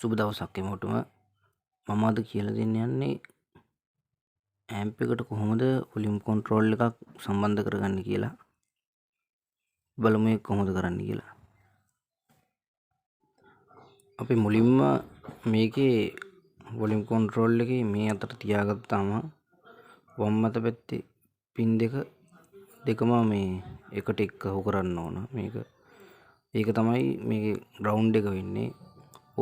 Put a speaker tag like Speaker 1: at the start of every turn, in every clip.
Speaker 1: සුබ දවසක් එමොටම මම අද කියලා දෙන්න යන්නේ ඇම්ප් එකට කොහොමද වොලියුම් කන්ට්‍රෝල් එකක් සම්බන්ධ කරගන්නේ කියලා. බලමු ඒක කොහොමද කරන්න කියලා. අපි මුලින්ම මේකේ වොලියුම් කන්ට්‍රෝල් එකේ මේ අතට තියාගත්තාම වම් අත පැත්තේ පින් දෙකම මේ එකට එක්කහු කරන්න ඕන. ඒක තමයි මේකේ ග්‍රවුන්ඩ් එක වෙන්නේ.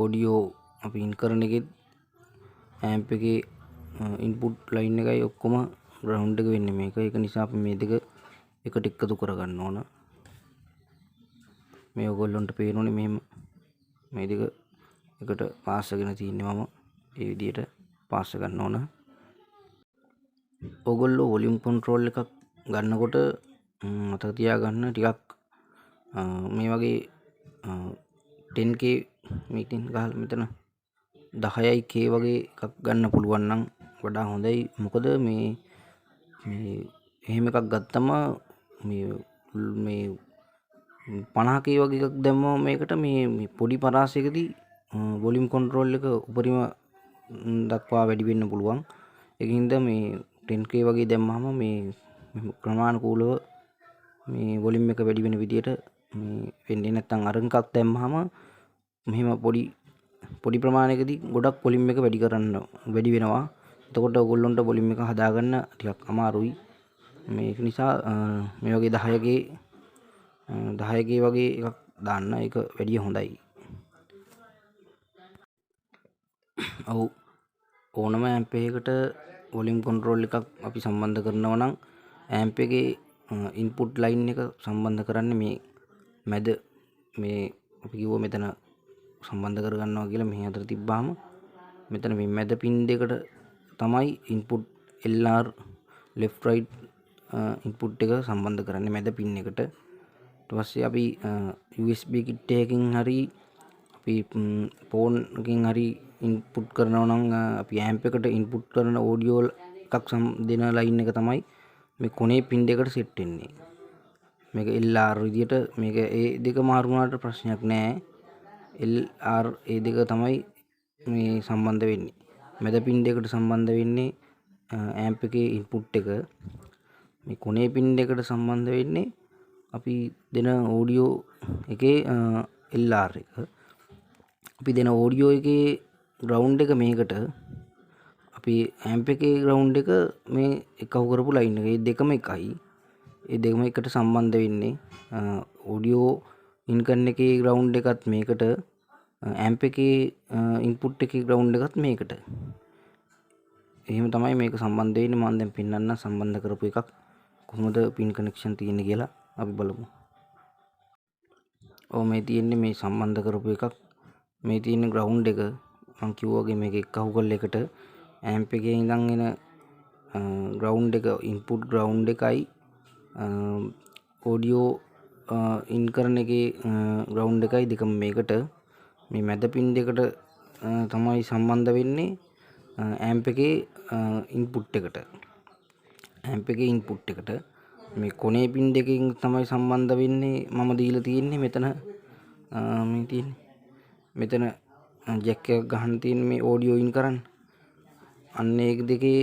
Speaker 1: ඔඩියෝ අපි ඉන් කරන එකෙත් ඇම්ප් එකේ ඉන්පුට් ලයින් එකයි ඔක්කොම ග්‍රවුන්ඩ් එක වෙන්නේ මේක. ඒක නිසා අපි මේ දෙක එකට එකතු කරගන්න ඕන. මේ ඔයගොල්ලන්ට පේනෝනේ මෙහෙම මේ දෙක එකට පාස් කරගෙන තියන්නේ මම ඒ විදිහට පාස් ගන්න ඕන. ඔයගොල්ලෝ වොලියුම් කන්ට්‍රෝල් එකක් ගන්නකොට මතක තියාගන්න ටිකක් මේ වගේ 10k මීටින් ගහලා මෙතන 10k වගේ එකක් ගන්න පුළුවන් නම් වඩා හොඳයි. මොකද මේ එහෙම එකක් ගත්තම මේ 50k වගේ එකක් දැම්මම මේකට මේ පොඩි පරාසයකදී වොලියුම් කන්ට්‍රෝල් එක උපරිම දක්වා වැඩි වෙන්න පුළුවන්. ඒකින්ද මේ 10k වගේ දැම්මම මේ ක්‍රමානුකූලව මේ වොලියුම් එක වැඩි වෙන විදියට මේ වෙන්නේ. නැත්නම් අර එකක් දැම්මම මෙහෙම පොඩි ප්‍රමාණයකදී ගොඩක් වොලියුම් එක වැඩි වෙනවා. එතකොට ඔයගොල්ලන්ට වොලියුම් එක හදාගන්න ටිකක් අමාරුයි. මේක නිසා මේ වගේ 10k වගේ එකක් දාන්න. ඒක වැඩි හොඳයි. ඔව් ඕනම ඇම්ප් එකකට වොලියුම් කන්ට්‍රෝල් එකක් අපි සම්බන්ධ කරනවා නම් ඇම්ප් එකේ ඉන්පුට් ලයින් එක සම්බන්ධ කරන්නේ මේ මැද මේ අපි කිව්ව මෙතන සම්බන්ධ කරගන්නවා කියලා. මෙහි අතට තිබ්බාම මෙතන මේ මැද පින් දෙකට තමයි input LR left right input එක සම්බන්ධ කරන්නේ මැද පින් එකට. ඊට පස්සේ අපි USB kit එකකින් හරි අපි ෆෝන් එකකින් හරි ඉන්පුට් කරනවා නම් අපි ඇම්ප් එකට ඉන්පුට් කරන ඔඩියෝ එකක් දෙන ලයින් එක තමයි මේ කොනේ පින් දෙකට සෙට් වෙන්නේ. මේක LR විදියට මේක ඒ දෙක මාරු වුණාට ප්‍රශ්නයක් නැහැ. LR ඒ දෙක තමයි මේ සම්බන්ධ වෙන්නේ. මැද පින් දෙකට සම්බන්ධ වෙන්නේ ඇම්ප් එකේ ඉන්පුට් එක. මේ කොනේ පින් දෙකට සම්බන්ධ වෙන්නේ අපි දෙන ඔඩියෝ එකේ LR එක. අපි දෙන ඔඩියෝ එකේ ග්‍රවුන්ඩ් එක මේකට, අපි ඇම්ප් එකේ ග්‍රවුන්ඩ් එක මේ එකහු කරපු ලයින් එක. මේ දෙකම එකයි. ඒ දෙකම එකට සම්බන්ධ වෙන්නේ. ඔඩියෝ ඉන් කරන එකේ ග්‍රවුන්ඩ් එකත් මේකට, ඇම්ප් එකේ ඉන්පුට් එකේ ග්‍රවුන්ඩ් එකත් මේකට. එහෙම තමයි මේක සම්බන්ධ වෙන්නේ. මම දැන් පෙන්නන්න සම්බන්ධ කරපු එකක් කොහොමද පින් කනෙක්ෂන් තියෙන්නේ කියලා අපි බලමු. මේ තියෙන්නේ මේ සම්බන්ධ කරපු එකක්. මේ තියෙන ග්‍රවුන්ඩ් එක මම කිව්වා වගේ මේක එකහු කරලා එකට ඇම්ප් එකේ ඉඳන් එන ග්‍රවුන්ඩ් එක ඉන්පුට් ග්‍රවුන්ඩ් එකයි ඔඩියෝ ඉන් කරන එකේ ග්‍රවුන්ඩ් එකයි දෙකම මේකට. මේ මැද පින් දෙකට තමයි සම්බන්ධ වෙන්නේ ඇම්ප් එකේ ඉන්පුට් එකට. ඇම්ප් එකේ ඉන්පුට් එකට මේ කොනේ පින් දෙකකින් තමයි සම්බන්ධ වෙන්නේ. මම දීලා තියෙන්නේ මෙතන මේ තියෙන්නේ මෙතන ජැක් එකක් ගහන්න තියෙන මේ ඔඩියෝ ඉන් කරන්න. අන්න ඒ දෙකේ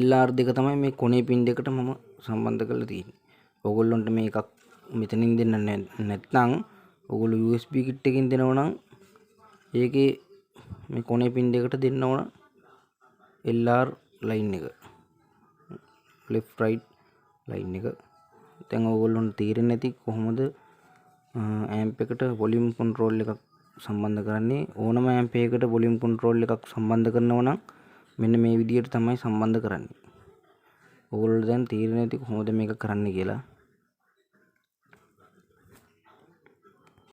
Speaker 1: LR දෙක තමයි මේ කොනේ පින් දෙකට මම සම්බන්ධ කරලා තියෙන්නේ. ඔයගොල්ලන්ට මේකක් මෙතනින් දෙන්න නැත්නම් ඔයගොල්ලෝ USB kit එකකින් දෙනවා නම් ඒකේ මේ කොනේ පින් දෙකට දෙන්න ඕන LR ලයින් එක, left right ලයින් එක. දැන් ඔයගොල්ලන්ට තේරෙන්නේ නැති කොහොමද ඇම්ප් එකට වොලියුම් කන්ට්‍රෝල් එකක් සම්බන්ධ කරන්නේ. ඕනම ඇම්ප් එකකට වොලියුම් කන්ට්‍රෝල් එකක් සම්බන්ධ කරනවා නම් මෙන්න මේ විදිහට තමයි සම්බන්ධ කරන්නේ. ඔයගොල්ලෝ දැන් තේරෙන්නේ නැති කොහොමද මේක කරන්නේ කියලා.